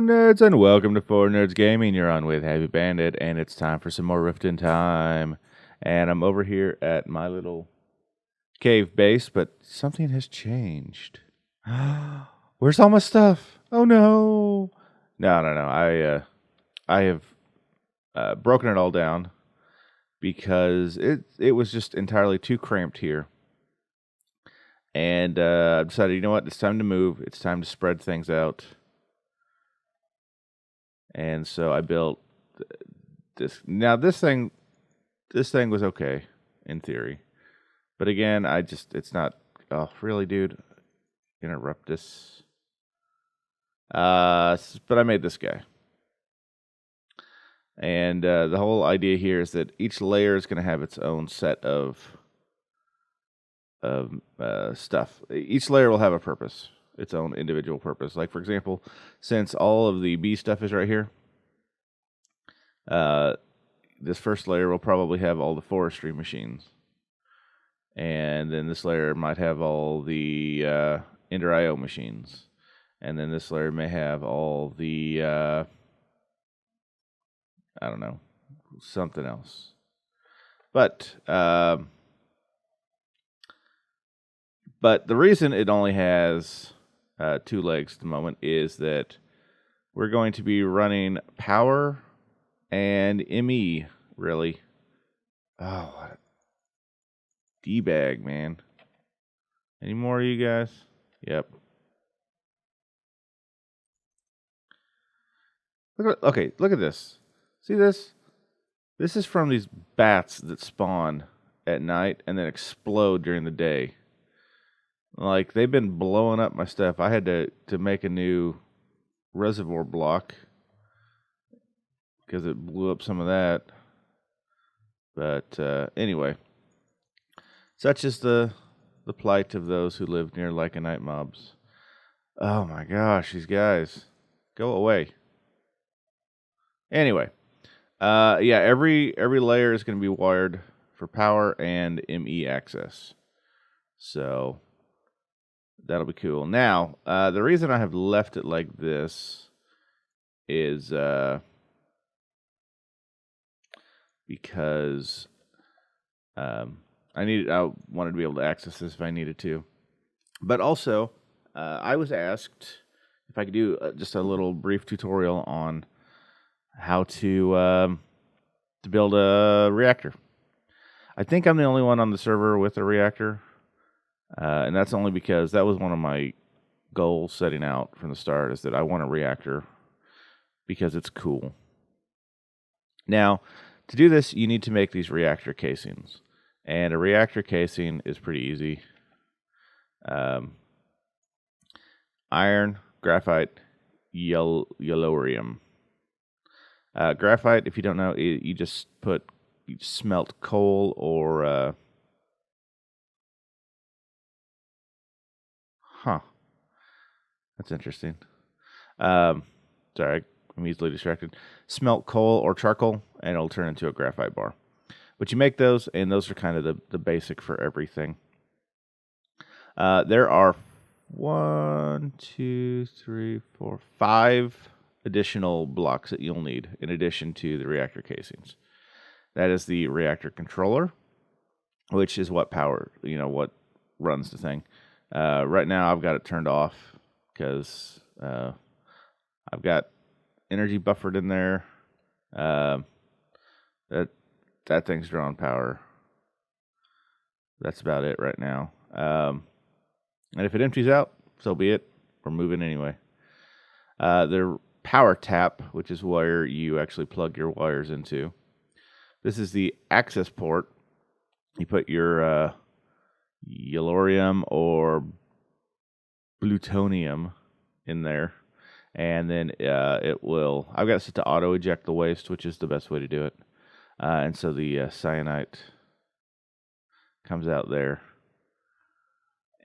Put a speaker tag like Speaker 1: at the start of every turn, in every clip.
Speaker 1: nerds, and welcome to 4Nerds Gaming. You're on with Heavy Bandit, and it's time for some more Rift in Time. And I'm over here at my little cave base, but something has changed. Where's all my stuff? Oh no! No. I have broken it all down because it was just entirely too cramped here. And I decided, you know what? It's time to move. It's time to spread things out. And so I built this. Now this thing was okay in theory, but again, it's not. Oh, really, dude? Interrupt this. But I made this guy, and the whole idea here is that each layer is going to have its own set of stuff. Each layer will have a purpose. Its own individual purpose. Like, for example, since all of the bee stuff is right here, this first layer will probably have all the forestry machines. And then this layer might have all the Ender IO machines. And then this layer may have all the, I don't know, something else. But the reason it only has 2 legs at the moment is that we're going to be running power and ME, really. Oh, what a D-bag, man. Any more of you guys? Yep. Look at this. See this? This is from these bats that spawn at night and then explode during the day. Like, they've been blowing up my stuff. I had to make a new reservoir block because it blew up some of that. But anyway, such is the plight of those who live near Lycanite mobs. Oh my gosh, these guys. Go away. Anyway, yeah, every layer is going to be wired for power and ME access. So that'll be cool. Now, the reason I have left it like this is because I wanted to be able to access this if I needed to. But also, I was asked if I could do just a little brief tutorial on how to build a reactor. I think I'm the only one on the server with a reactor, and that's only because that was one of my goals setting out from the start, is that I want a reactor because it's cool. Now, to do this, you need to make these reactor casings, and a reactor casing is pretty easy. Iron, graphite, yellorium. Graphite, if you don't know, you just smelt coal or that's interesting. Sorry, I'm easily distracted. Smelt coal or charcoal, and it'll turn into a graphite bar. But you make those, and those are kind of the basic for everything. There are 5 additional blocks that you'll need in addition to the reactor casings. That is the reactor controller, which is what what runs the thing. Right now I've got it turned off because I've got energy buffered in there. That thing's drawing power. That's about it right now. And if it empties out, so be it. We're moving anyway. The power tap, which is where you actually plug your wires into. This is the access port. You put your yellorium or plutonium in there, and then it will. I've got it set to auto eject the waste, which is the best way to do it. And so the cyanite comes out there.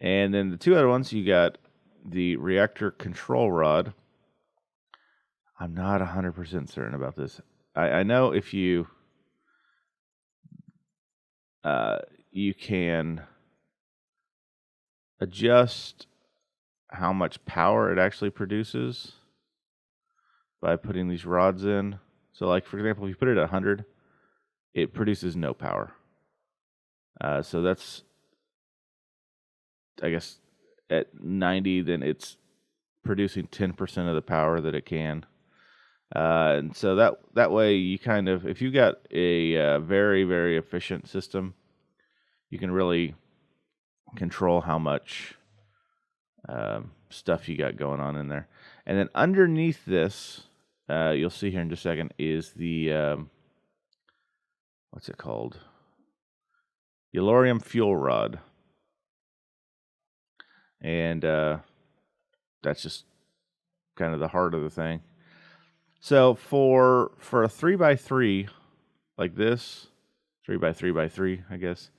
Speaker 1: And then the 2 other ones, you got the reactor control rod. I'm not 100% certain about this. I know if you can adjust how much power it actually produces. by putting these rods in. So like, for example, if you put it at 100, it produces no power. So that's, I guess, at 90, then it's producing 10% of the power that it can. And so that way you kind of, if you got a very, very efficient system, you can really control how much stuff you got going on in there. And then underneath this, you'll see here in just a second, is the, what's it called? Yellorium fuel rod. And that's just kind of the heart of the thing. So for a 3x3 like this, 3x3x3, I guess,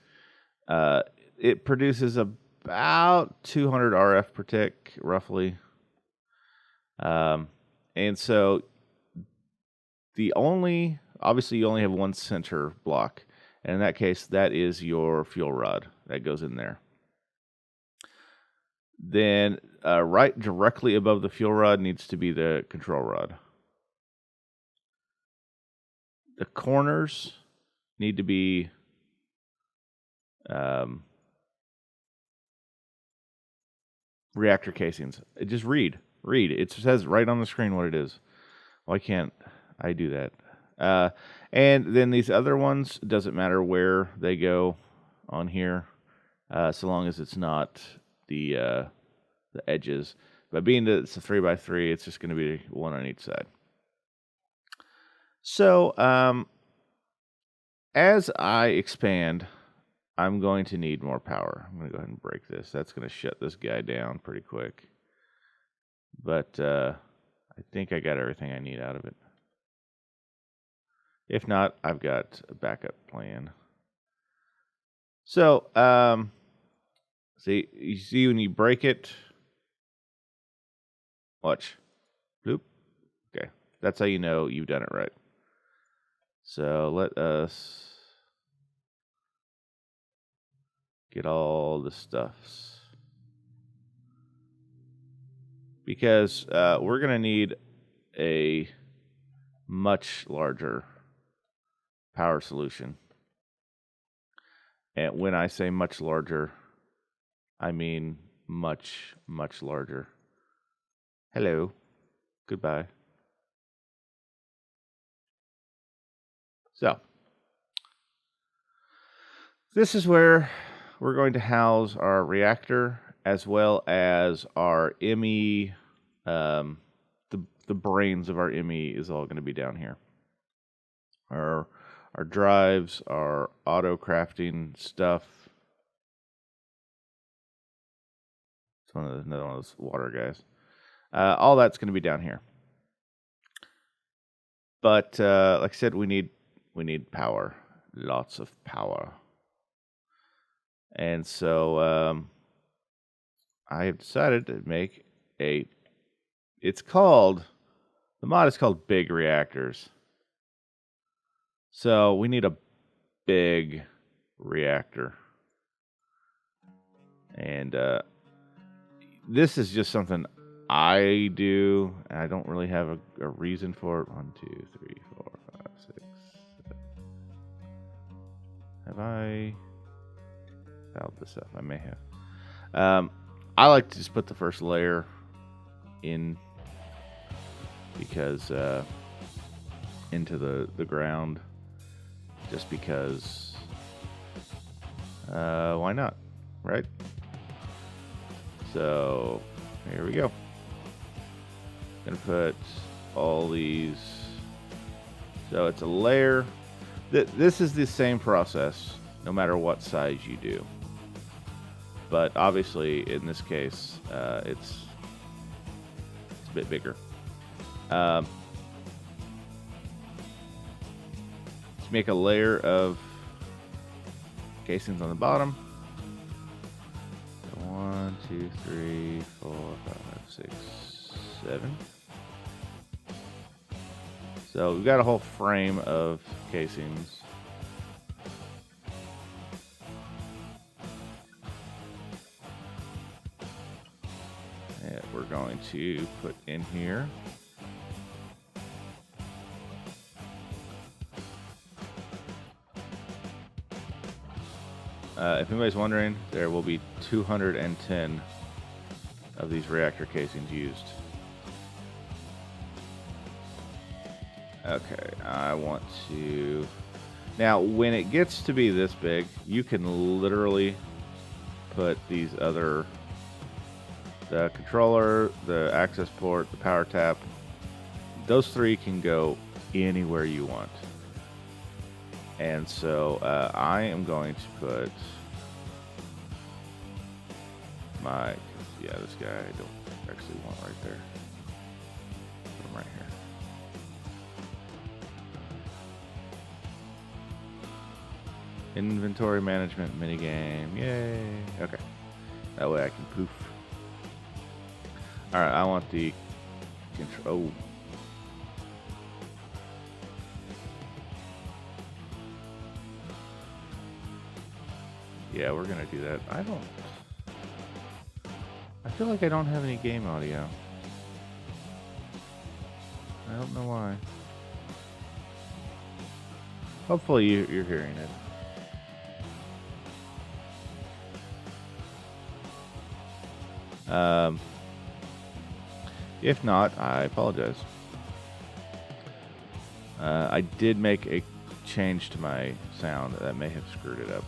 Speaker 1: it produces about 200 RF per tick, roughly. And so obviously you only have one center block. And in that case, that is your fuel rod that goes in there. Then right directly above the fuel rod needs to be the control rod. The corners need to be reactor casings. Just read. It says right on the screen what it is. Why can't I do that? And then these other ones, it doesn't matter where they go on here, so long as it's not the edges. But being that it's a 3x3, it's just going to be one on each side. So as I expand, I'm going to need more power. I'm going to go ahead and break this. That's going to shut this guy down pretty quick. But I think I got everything I need out of it. If not, I've got a backup plan. So, you see when you break it, watch, bloop. Okay, that's how you know you've done it right. So let us get all the stuffs, because we're going to need a much larger power solution. And when I say much larger, I mean much, much larger. Hello. Goodbye. So, this is where we're going to house our reactor, as well as our ME. The brains of our ME is all going to be down here. Our drives, our auto crafting stuff. It's another one of those water guys. All that's going to be down here. But like I said, we need power, lots of power. And so I have decided to make the mod is called Big Reactors. So we need a big reactor. And this is just something I do, and I don't really have a reason for it. 1, 2, 3, 4, 5, 6, 7. Have I valved this up? I may have. I like to just put the first layer in, because into the ground, just because why not, right? So here we go. Gonna put all these, so it's a layer. This is the same process no matter what size you do, but obviously in this case it's a bit bigger. Let's make a layer of casings on the bottom. 1, 2, 3, 4, 5, 6, 7. So we've got a whole frame of casings. And we're going to put in here. If anybody's wondering, there will be 210 of these reactor casings used. Okay, I want to... Now, when it gets to be this big, you can literally put these other... The controller, the access port, the power tap, those three can go anywhere you want. And so I am going to put my... Yeah, this guy I don't actually want right there. Put him right here. Inventory management minigame. Yay. Okay. That way I can poof. Alright, I want the control. Oh. Yeah, we're gonna do that. I feel like I don't have any game audio. I don't know why. Hopefully you're hearing it. If not, I apologize. I did make a change to my sound that may have screwed it up.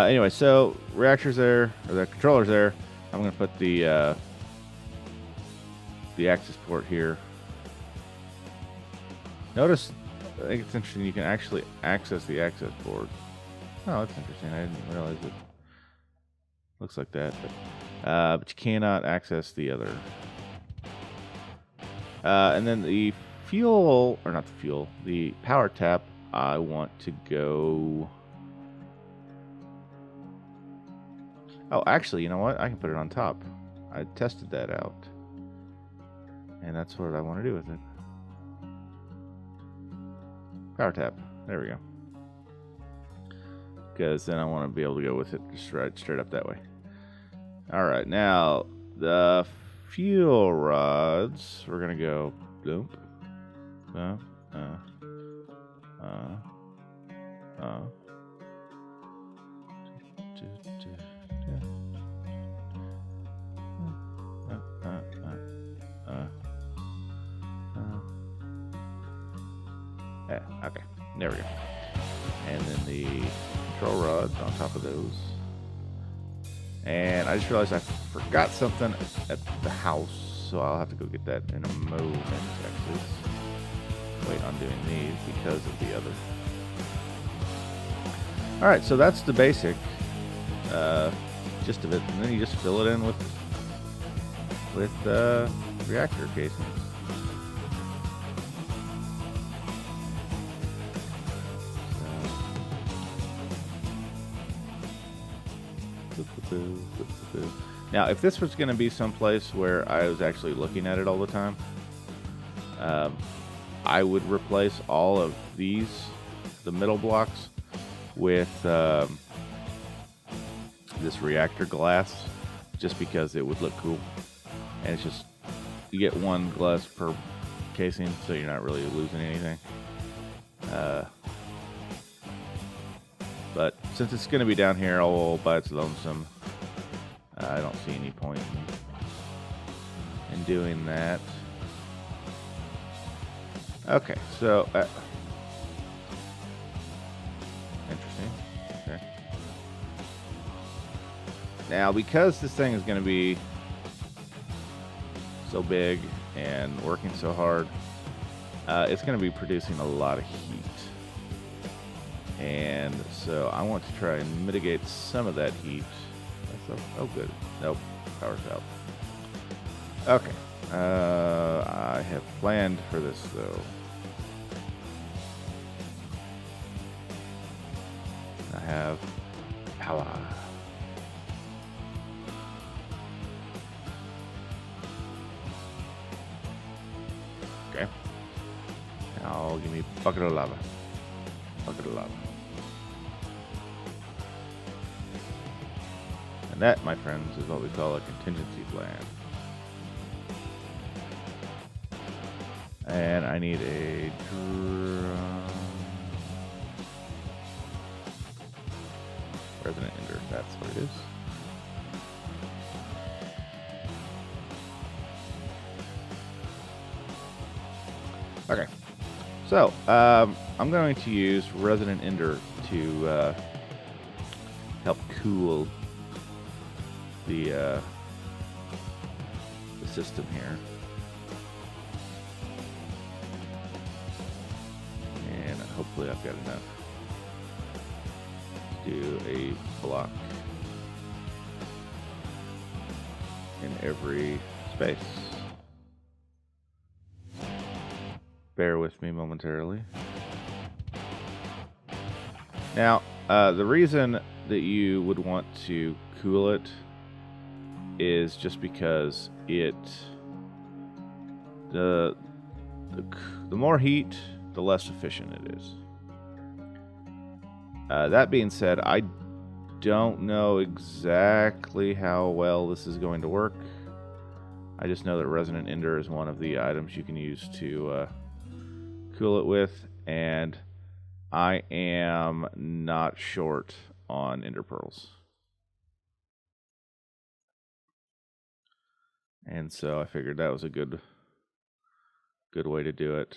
Speaker 1: Anyway, so reactor's there, or the controller's there. I'm going to put the access port here. Notice, I think it's interesting, you can actually access the access port. Oh, that's interesting. I didn't realize it looks like that. But you cannot access the other. And then the fuel, or not the fuel, the power tap, I want to go... Oh, actually, you know what? I can put it on top. I tested that out. And that's what I want to do with it. Power tap. There we go. Because then I want to be able to go with it just right straight up that way. Alright, now the fuel rods, we're going to go bloop. Yeah, okay, there we go. And then the control rods on top of those. And I just realized I forgot something at the house, so I'll have to go get that in a moment, Texas. Wait on doing these because of the other. Alright, so that's the basic gist of it. And then you just fill it in with reactor casings. Now, if this was going to be someplace where I was actually looking at it all the time, I would replace all of these, the middle blocks, with this reactor glass, just because it would look cool. And it's just, you get one glass per casing, so you're not really losing anything. But since it's going to be down here all by its lonesome, I don't see any point in doing that. Okay, so interesting. Okay. Now, because this thing is going to be so big and working so hard, it's going to be producing a lot of heat. And so I want to try and mitigate some of that heat. Oh, good. Nope. Power's out. Okay. I have planned for this, though. I have power. Okay. Now give me a bucket of lava. Bucket of lava. And that, my friends, is what we call a contingency plan. And I need a drum. Where's That's what it is. Okay. So, I'm going to use Resonant Ender to help cool the system here. And hopefully I've got enough to do a block in every space. Bear with me momentarily. Now, the reason that you would want to cool it is just because the more heat, the less efficient it is. That being said, I don't know exactly how well this is going to work. I just know that Resonant Ender is one of the items you can use to cool it with, and I am not short on Ender Pearls. And so I figured that was a good way to do it.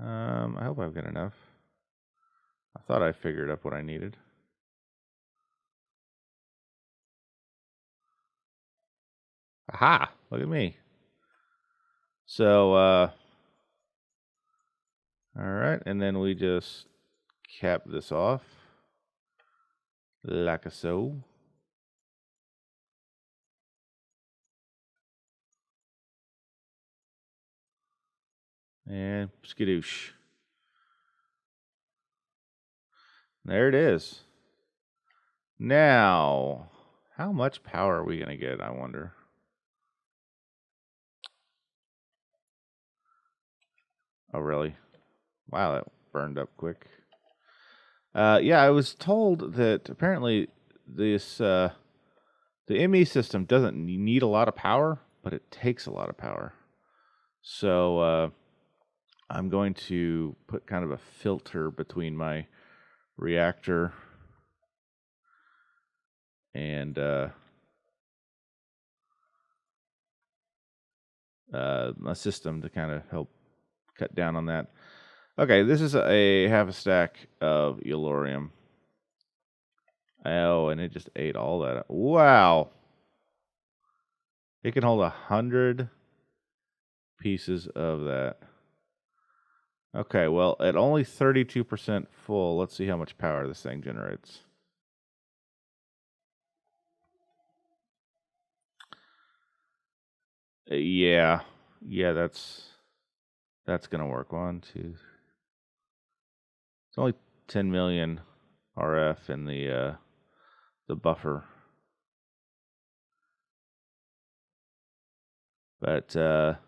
Speaker 1: I hope I've got enough. I thought I figured up what I needed. Aha! Look at me. So, alright, and then we just cap this off. Like so. And skadoosh. There it is. Now, how much power are we going to get, I wonder? Oh, really? Wow, that burned up quick. Yeah, I was told that apparently this the ME system doesn't need a lot of power, but it takes a lot of power. So I'm going to put kind of a filter between my reactor and my system to kind of help cut down on that. Okay, this is a half a stack of Elorium. Oh, and it just ate all that. Wow. It can hold 100 pieces of that. Okay, well, at only 32% full, let's see how much power this thing generates. Yeah, that's gonna work. 1, 2. It's only 10 million RF in the buffer, but the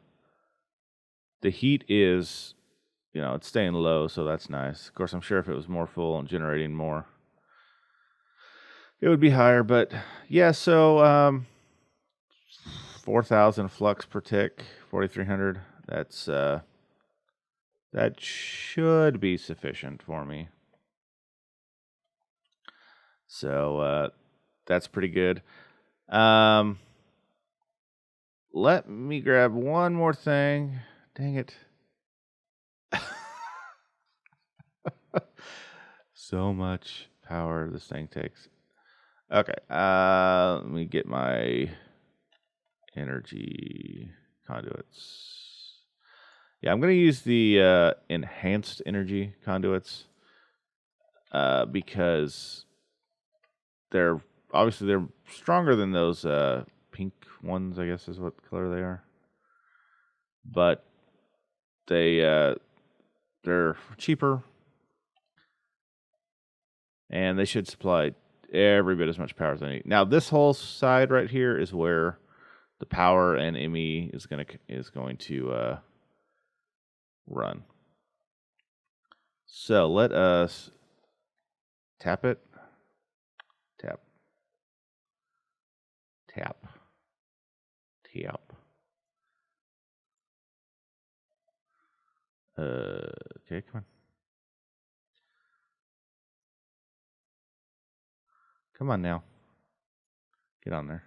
Speaker 1: heat is, it's staying low, so that's nice. Of course, I'm sure if it was more full and generating more, it would be higher. But yeah, so 4,000 flux per tick, 4,300. That should be sufficient for me. So that's pretty good. Let me grab one more thing. Dang it. So much power this thing takes. Okay, let me get my energy conduits. Yeah, I'm going to use the enhanced energy conduits because they're stronger than those pink ones, I guess is what color they are. But they're cheaper, and they should supply every bit as much power as I need. Now, this whole side right here is where the power and ME is going to run. So let us tap it. Tap. Tap. Tap. Okay, come on. Come on now. Get on there.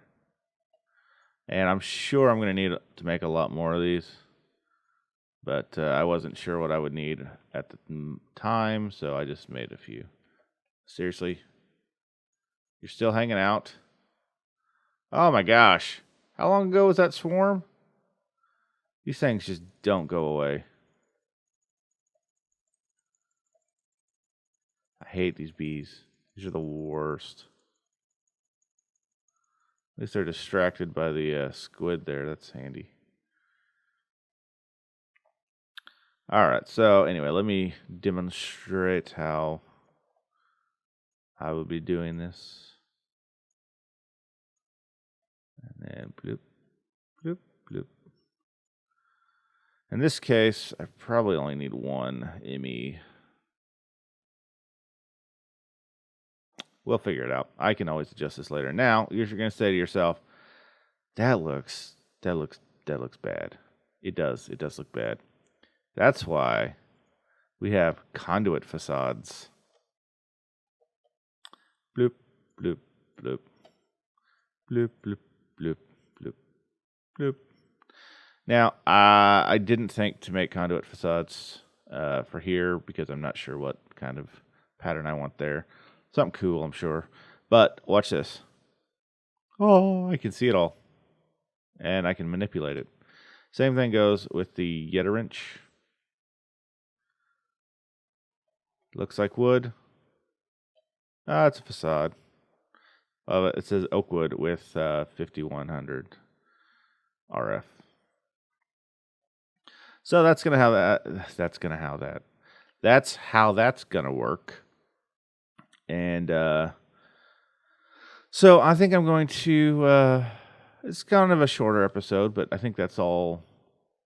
Speaker 1: And I'm sure I'm going to need to make a lot more of these. But I wasn't sure what I would need at the time, so I just made a few. Seriously? You're still hanging out? Oh my gosh. How long ago was that swarm? These things just don't go away. I hate these bees. These are the worst. At least they're distracted by the squid there. That's handy. Alright, so anyway, let me demonstrate how I will be doing this. And then bloop, bloop, bloop. In this case, I probably only need one ME. We'll figure it out. I can always adjust this later. Now, you're going to say to yourself, that looks bad. It does look bad. That's why we have conduit facades. Bloop, bloop, bloop. Bloop, bloop, bloop, bloop, bloop. Now, I didn't think to make conduit facades for here because I'm not sure what kind of pattern I want there. Something cool, I'm sure. But watch this. Oh, I can see it all. And I can manipulate it. Same thing goes with the Yeta wrench. Looks like wood. It's a facade. It says oak wood with 5100 RF. So that's how that's gonna work. And so I think I'm going to. It's kind of a shorter episode, but I think that's all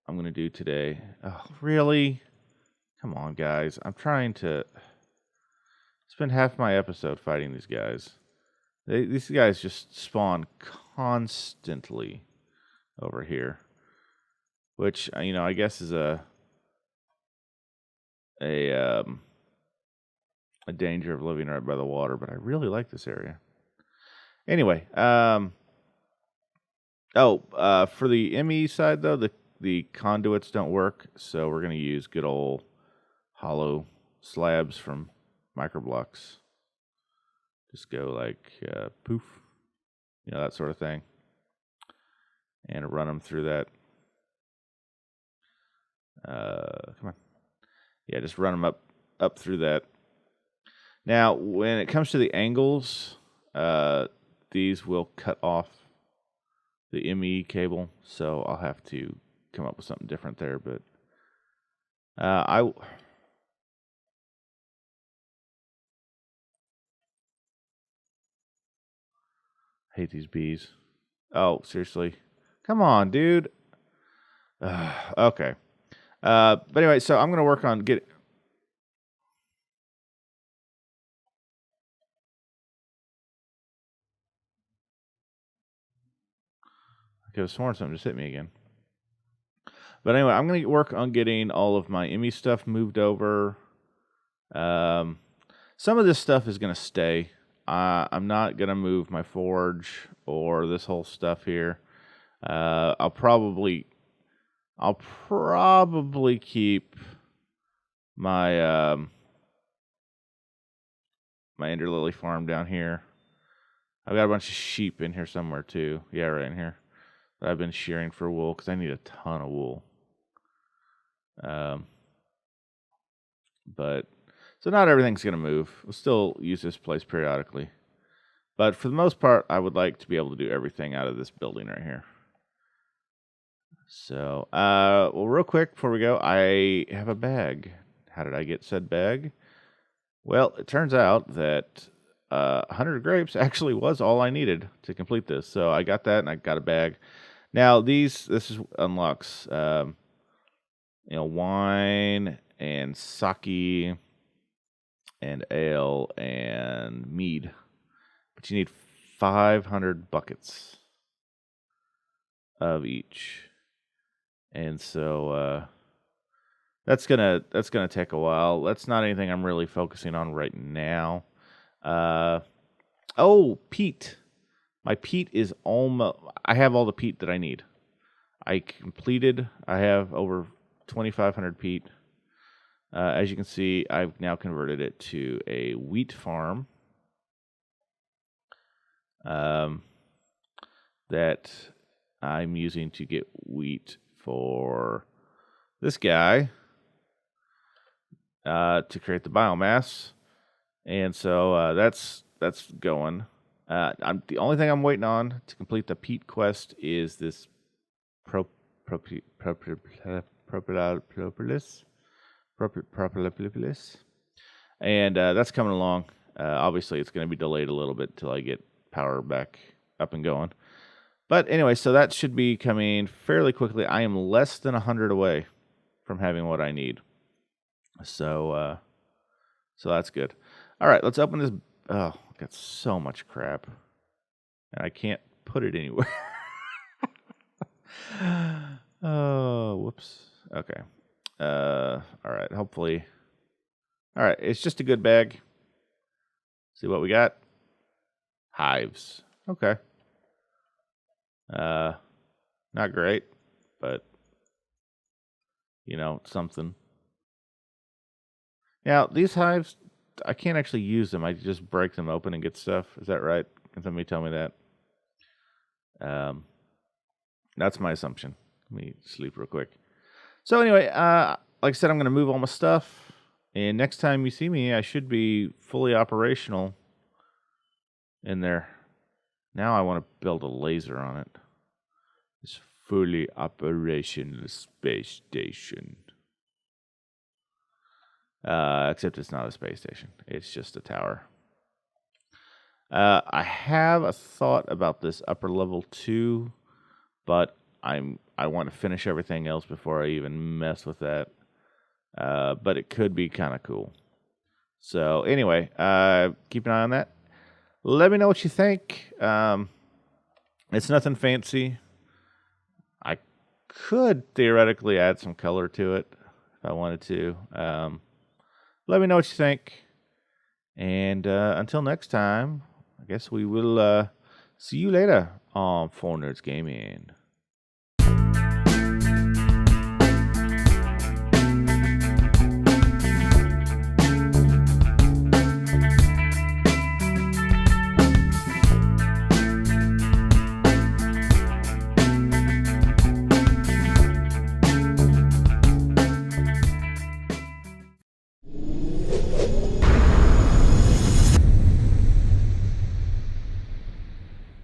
Speaker 1: I'm going to do today. Oh, really? Come on, guys. I'm trying to spend half my episode fighting these guys. These guys just spawn constantly over here, which I guess is a danger of living right by the water. But I really like this area. Anyway, for the ME side though, the conduits don't work, so we're going to use good old hollow slabs from microblocks. Just go like poof, that sort of thing, and run them through that. Come on, yeah, just run them up through that. Now, when it comes to the angles, these will cut off the ME cable, so I'll have to come up with something different there. But I hate these bees. Oh, seriously? Come on, dude. Okay. But anyway, so I'm going to work on getting... I could have sworn something just hit me again. But anyway, I'm going to work on getting all of my ME stuff moved over. Some of this stuff is going to stay. I'm not going to move my forge or this whole stuff here. I'll probably keep my my Ender Lily farm down here. I've got a bunch of sheep in here somewhere too. Yeah, right in here. That I've been shearing for wool because I need a ton of wool. But so not everything's going to move. We'll still use this place periodically. But for the most part, I would like to be able to do everything out of this building right here. So, well, real quick before we go, I have a bag. How did I get said bag? Well, it turns out that 100 grapes actually was all I needed to complete this. So I got that and I got a bag. Now, this unlocks, wine and sake and ale and mead. But you need 500 buckets of each. And so that's gonna take a while. That's not anything I'm really focusing on right now. Oh, peat. My peat is almost... I have all the peat that I need. I have over 2,500 peat. As you can see, I've now converted it to a wheat farm. That I'm using to get wheat for this guy to create the biomass. And so that's going. The only thing I'm waiting on to complete the peat quest is this propolis. And that's coming along. Obviously, it's going to be delayed a little bit until I get power back up and going. But anyway, so that should be coming fairly quickly. I am less than 100 away from having what I need. So that's good. All right, let's open this. Oh, I've got so much crap. And I can't put it anywhere. Oh, whoops. Okay. All right, hopefully. All right, it's just a good bag. See what we got? Hives. Okay. Not great, but something. Now, these hives, I can't actually use them. I just break them open and get stuff. Is that right? Can somebody tell me that? That's my assumption. Let me sleep real quick. So anyway, like I said, I'm going to move all my stuff. And next time you see me, I should be fully operational in there. Now I want to build a laser on it. This fully operational space station. Except it's not a space station. It's just a tower. I have a thought about this upper level 2, but I want to finish everything else before I even mess with that. But it could be kind of cool. So anyway, keep an eye on that. Let me know what you think. It's nothing fancy. I could theoretically add some color to it if I wanted to. Let me know what you think. And until next time, I guess we will see you later on 4 Nerds Gaming.